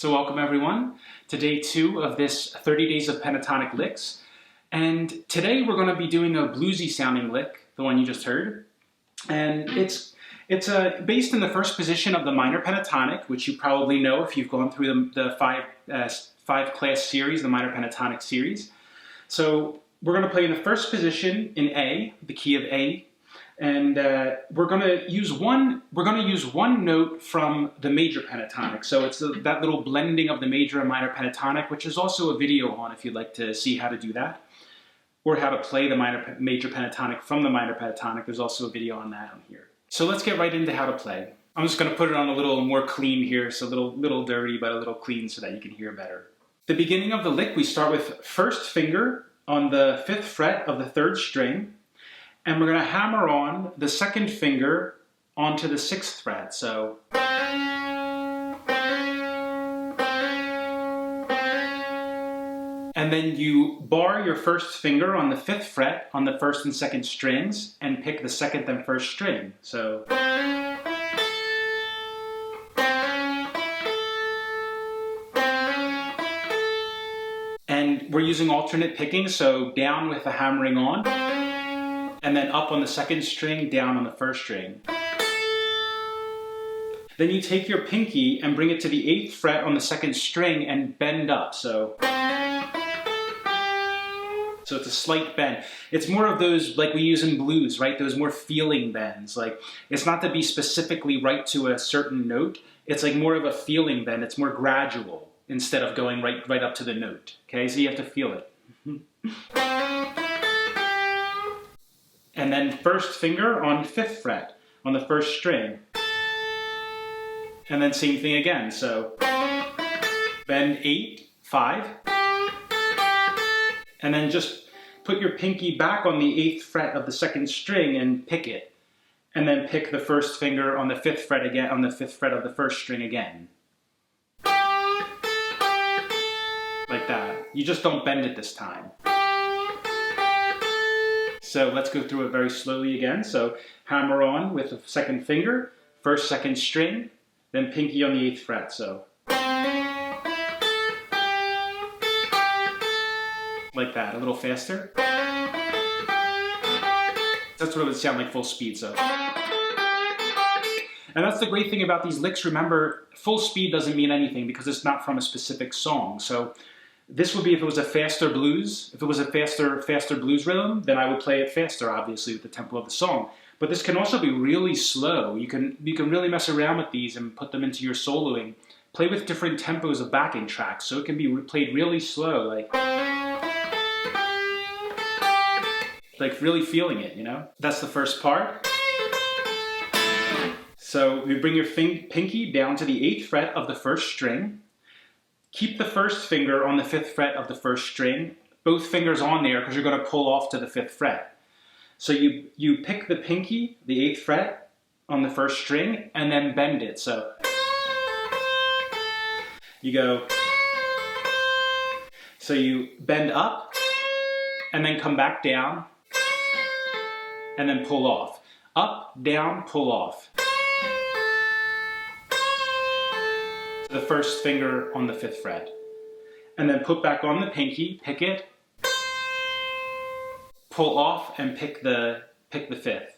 So welcome everyone to day 2 of this 30 Days of Pentatonic Licks. And today we're going to be doing a bluesy sounding lick, the one you just heard. And it's based in the first position of the minor pentatonic, which you probably know if you've gone through the five class series, the minor pentatonic series. So we're going to play in the first position in A, the key of A. And we're going to use one note from the major pentatonic. So it's that little blending of the major and minor pentatonic, which is also a video on if you'd like to see how to do that, or how to play the major pentatonic from the minor pentatonic. There's also a video on that on here. So let's get right into how to play. I'm just going to put it on a little more clean here, so a little dirty but a little clean so that you can hear better. The beginning of the lick, we start with first finger on the 5th fret of the 3rd string. And we're going to hammer on the 2nd finger onto the 6th fret. So, and then you bar your 1st finger on the 5th fret on the 1st and 2nd strings and pick the 2nd and 1st string. So, and we're using alternate picking, so down with the hammering on, and then up on the 2nd string, down on the 1st string. Then you take your pinky and bring it to the 8th fret on the 2nd string and bend up. So it's a slight bend. It's more of those like we use in blues, right? Those more feeling bends. Like it's not to be specifically right to a certain note. It's like more of a feeling bend. It's more gradual instead of going right up to the note. Okay, so you have to feel it. And then 1st finger on 5th fret on the 1st string. And then same thing again. So bend 8, 5. And then just put your pinky back on the 8th fret of the 2nd string and pick it. And then pick the 1st finger on the 5th fret again, on the 5th fret of the 1st string again. Like that. You just don't bend it this time. So let's go through it very slowly again. So hammer on with the 2nd finger, 1st, 2nd string, then pinky on the 8th fret. So like that, a little faster. That's what it would sound like full speed. So, and that's the great thing about these licks. Remember, full speed doesn't mean anything because it's not from a specific song. So this would be if it was a faster blues. If it was a faster blues rhythm, then I would play it faster, obviously, with the tempo of the song. But this can also be really slow. You can really mess around with these and put them into your soloing. Play with different tempos of backing tracks, so it can be played really slow, like really feeling it, you know? That's the first part. So you bring your pinky down to the 8th fret of the 1st string. Keep the 1st finger on the 5th fret of the 1st string. Both fingers on there because you're going to pull off to the 5th fret. So you pick the pinky, the 8th fret, on the 1st string, and then bend it. So you go. So you bend up, and then come back down, and then pull off. Up, down, pull off. The 1st finger on the 5th fret. And then put back on the pinky, pick it, pull off, and pick the 5th.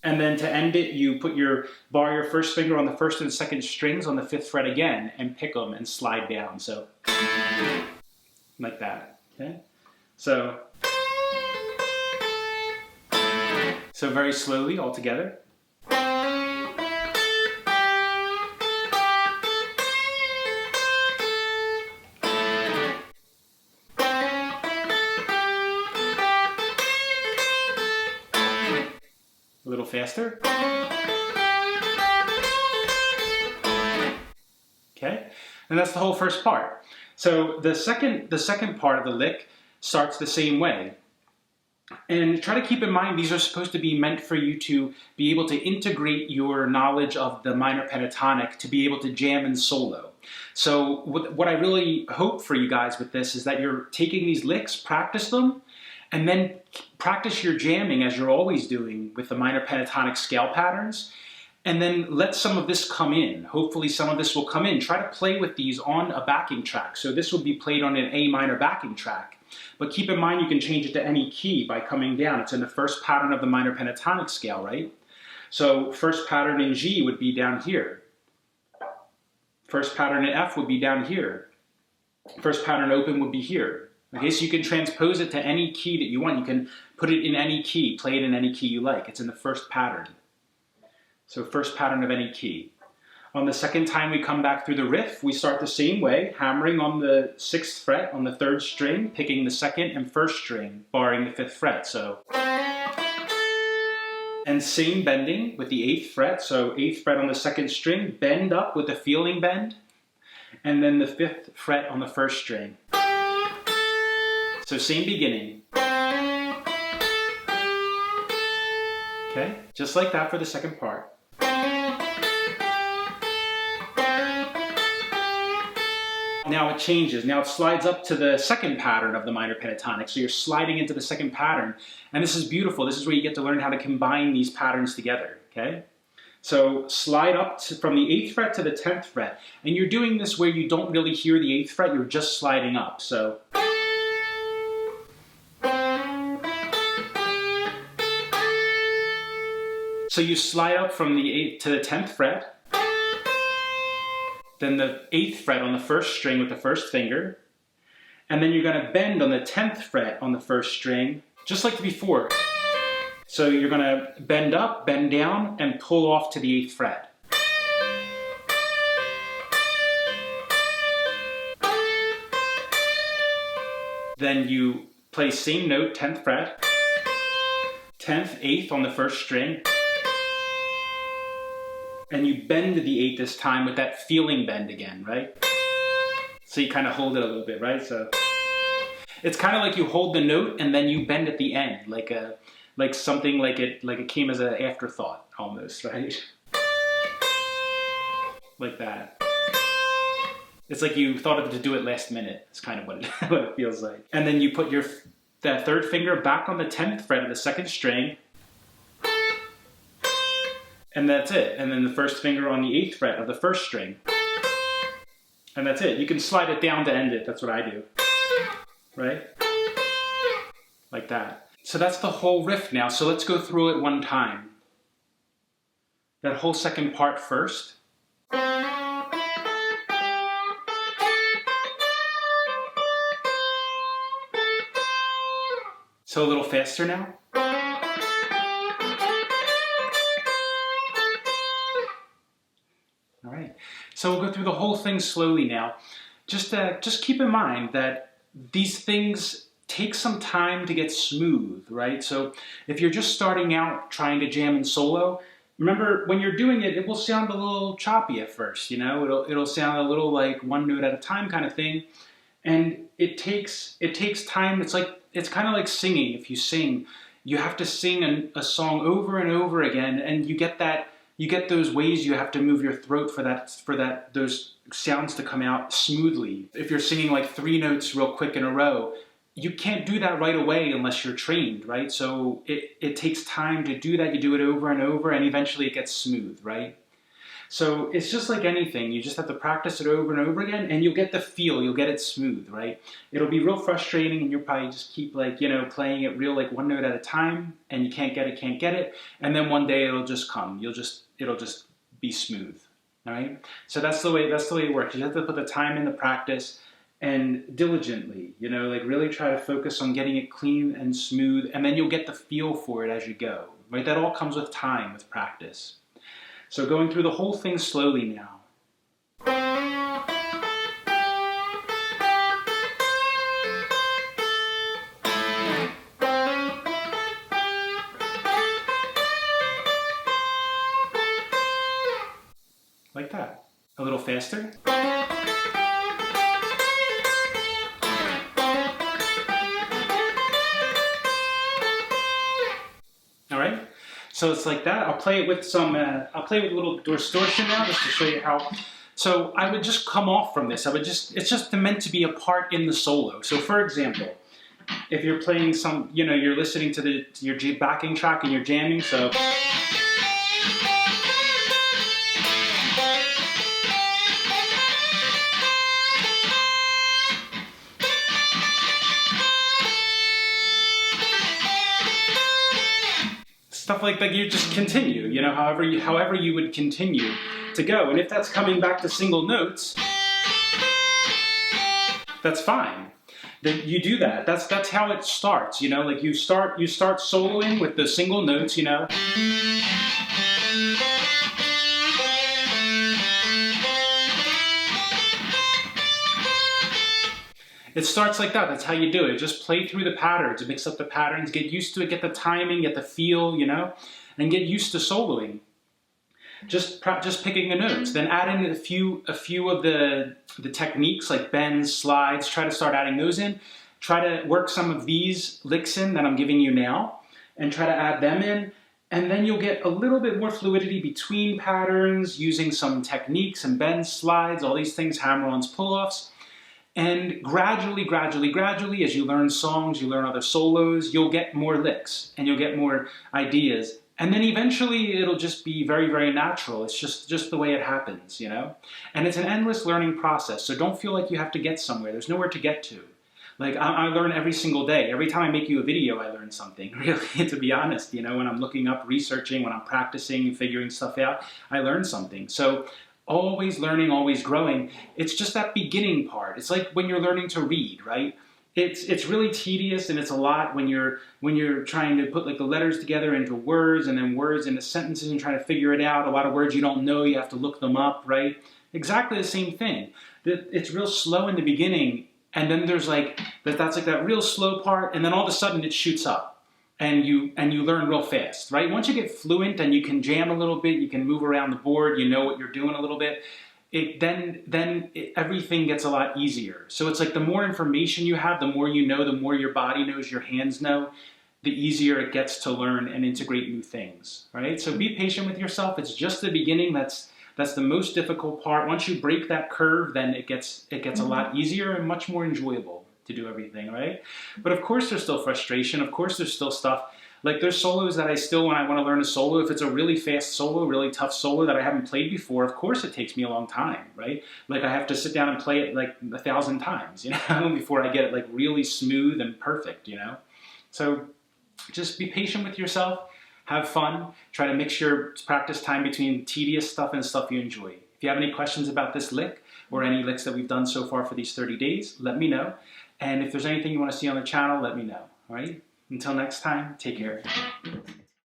And then to end it, you bar your 1st finger on the 1st and 2nd strings on the 5th fret again, and pick them and slide down. So, like that, okay? So very slowly all together. A little faster. Okay, and that's the whole first part. So the second part of the lick starts the same way. And try to keep in mind these are supposed to be meant for you to be able to integrate your knowledge of the minor pentatonic to be able to jam and solo. So what I really hope for you guys with this is that you're taking these licks, practice them, and then practice your jamming as you're always doing with the minor pentatonic scale patterns. and then let some of this come in. Hopefully some of this will come in. Try to play with these on a backing track. So this will be played on an A minor backing track. But keep in mind you can change it to any key by coming down. It's in the first pattern of the minor pentatonic scale, right? So first pattern in G would be down here. First pattern in F would be down here. First pattern open would be here. Okay, so you can transpose it to any key that you want. You can put it in any key, play it in any key you like. It's in the first pattern. So first pattern of any key. On the second time we come back through the riff, we start the same way, hammering on the 6th fret on the 3rd string, picking the 2nd and 1st string, barring the 5th fret. So, and same bending with the 8th fret. So 8th fret on the 2nd string, bend up with a feeling bend, and then the 5th fret on the 1st string. So same beginning. Okay, just like that for the second part. Now it changes. Now it slides up to the second pattern of the minor pentatonic. So you're sliding into the second pattern. And this is beautiful. This is where you get to learn how to combine these patterns together. Okay? So slide up from the 8th fret to the 10th fret. And you're doing this where you don't really hear the 8th fret. You're just sliding up. So you slide up from the 8th to the 10th fret. Then the 8th fret on the 1st string with the 1st finger, and then you're going to bend on the 10th fret on the 1st string, just like before. So you're going to bend up, bend down, and pull off to the 8th fret. Then you play same note, 10th fret, 10th, 8th on the 1st string, and you bend the 8th this time with that feeling bend again, right? So you kind of hold it a little bit, right? So it's kind of like you hold the note and then you bend at the end, like something like it came as an afterthought almost, right? Like that. It's like you thought of to do it last minute. It's kind of what it feels like. And then you put that 3rd finger back on the 10th fret of the 2nd string. And that's it. And then the 1st finger on the 8th fret of the 1st string. And that's it. You can slide it down to end it. That's what I do. Right? Like that. So that's the whole riff now. So let's go through it one time. That whole second part first. So a little faster now. All right. So we'll go through the whole thing slowly now. Just keep in mind that these things take some time to get smooth, right? So if you're just starting out trying to jam in solo, remember when you're doing it, it will sound a little choppy at first, you know? It'll sound a little like one note at a time kind of thing. And it takes time. It's kind of like singing. If you sing, you have to sing a song over and over again, and you get those ways you have to move your throat for those sounds to come out smoothly. If you're singing like 3 notes real quick in a row, you can't do that right away unless you're trained, right? So it takes time to do that. You do it over and over, and eventually it gets smooth, right? So it's just like anything. You just have to practice it over and over again, and you'll get the feel. You'll get it smooth, right? It'll be real frustrating, and you'll probably just keep playing it real like one note at a time, and you can't get it, and then one day it'll just come. It'll just be smooth, all right? So that's the way it works. You have to put the time in the practice and diligently, really try to focus on getting it clean and smooth, and then you'll get the feel for it as you go, right? That all comes with time, with practice. So going through the whole thing slowly now. Like that. A little faster. All right. So it's like that. I'll play it with a little distortion now, just to show you how. So I would just come off from this. It's just meant to be a part in the solo. So for example, if you're playing you're listening to your backing track and you're jamming, so. stuff like that. You just continue, you know, however you would continue to go. And if that's coming back to single notes, that's fine. Then you do that. That's how it starts, you know. Like you start soloing with the single notes, you know. It starts like that. That's how you do it. Just play through the patterns, mix up the patterns, get used to it, get the timing, get the feel, you know, and get used to soloing. Just picking the notes. Then add in a few of the techniques like bends, slides. Try to start adding those in. Try to work some of these licks in that I'm giving you now, and try to add them in. And then you'll get a little bit more fluidity between patterns, using some techniques and bends, slides, all these things, hammer-ons, pull-offs. And gradually, as you learn songs, you learn other solos, you'll get more licks and you'll get more ideas. And then eventually it'll just be very, very natural. It's just the way it happens, you know? And it's an endless learning process, so don't feel like you have to get somewhere. There's nowhere to get to. Like, I learn every single day. Every time I make you a video, I learn something, really, to be honest. You know, when I'm looking up, researching, when I'm practicing, figuring stuff out, I learn something. So always learning, always growing. It's just that beginning part. It's like when you're learning to read, right? It's really tedious, and it's a lot when you're trying to put like the letters together into words, and then words into sentences, and trying to figure it out. A lot of words you don't know, you have to look them up, right? Exactly the same thing. It's real slow in the beginning, and then there's like that's like that real slow part, and then all of a sudden it shoots up, and you learn real fast, right? Once you get fluent and you can jam a little bit, you can move around the board, you know what you're doing a little bit. Everything gets a lot easier. So it's like the more information you have, the more you know, the more your body knows, your hands know, the easier it gets to learn and integrate new things, right? So be patient with yourself. It's just the beginning that's the most difficult part. Once you break that curve, then it gets a lot easier and much more enjoyable to do everything, right? But of course there's still frustration. Of course there's still stuff. Like there's solos that I still, when I want to learn a solo, if it's a really fast solo, really tough solo that I haven't played before, of course it takes me a long time, right? Like I have to sit down and play it like 1,000 times, you know, before I get it like really smooth and perfect, you know? So just be patient with yourself, have fun, try to mix your practice time between tedious stuff and stuff you enjoy. If you have any questions about this lick or any licks that we've done so far for these 30 days, let me know. And if there's anything you want to see on the channel, let me know, all right? Until next time, take care.